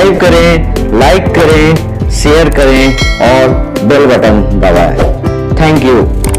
Subscribe करें, like करें, share करें और बेल बटन दबाएं। Thank you.